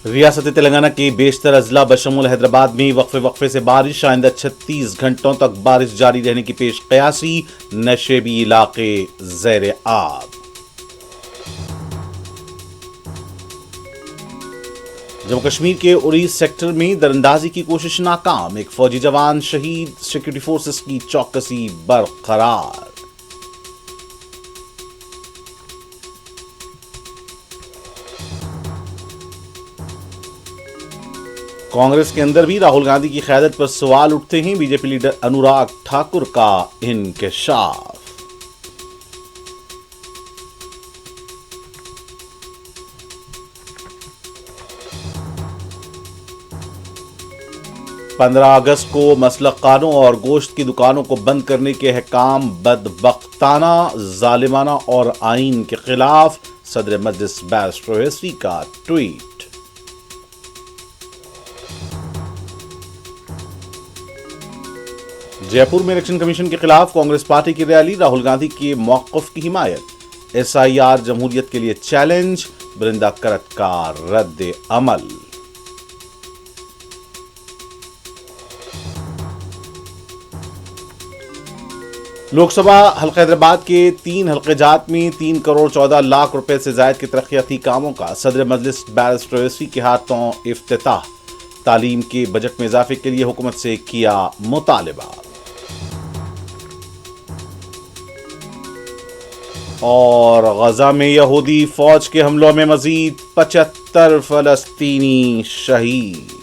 ریاست تلنگانہ کے بیشتر اضلاع بشمول حیدرآباد میں وقفے سے بارش، آئندہ 36 گھنٹوں تک بارش جاری رہنے کی پیش قیاسی، نشیبی علاقے زیر آب۔ جموں کشمیر کے اری سیکٹر میں دراندازی کی کوشش ناکام، ایک فوجی جوان شہید، سیکورٹی فورسز کی چوکسی برقرار۔ کانگریس کے اندر بھی راہل گاندھی کی قیادت پر سوال اٹھتے ہیں، B J P leader Anurag Thakur کا انکشاف۔ اگست کو مسلخانوں اور گوشت کی دکانوں کو بند کرنے کے حکام بدبختانہ، ظالمانہ اور آئین کے خلاف، صدر مجلس بیرسٹر اویسی کا ٹویٹ۔ جے پور میں الیکشن کمیشن کے خلاف کانگریس پارٹی کی ریلی، راہل گاندھی کے موقف کی حمایت، ایس آئی آر جمہوریت کے لیے چیلنج، برندا کرت کا رد عمل۔ لوک سبھا حلقہ حیدرآباد کے 3 حلقہ جات میں 3 کروڑ 14 لاکھ روپے سے زائد کے ترقیاتی کاموں کا صدر مجلس بیرسٹر اویسی کے ہاتھوں افتتاح، تعلیم کے بجٹ میں اضافے کے لیے حکومت سے کیا مطالبہ۔ اور غزہ میں یہودی فوج کے حملوں میں مزید 75 فلسطینی شہید۔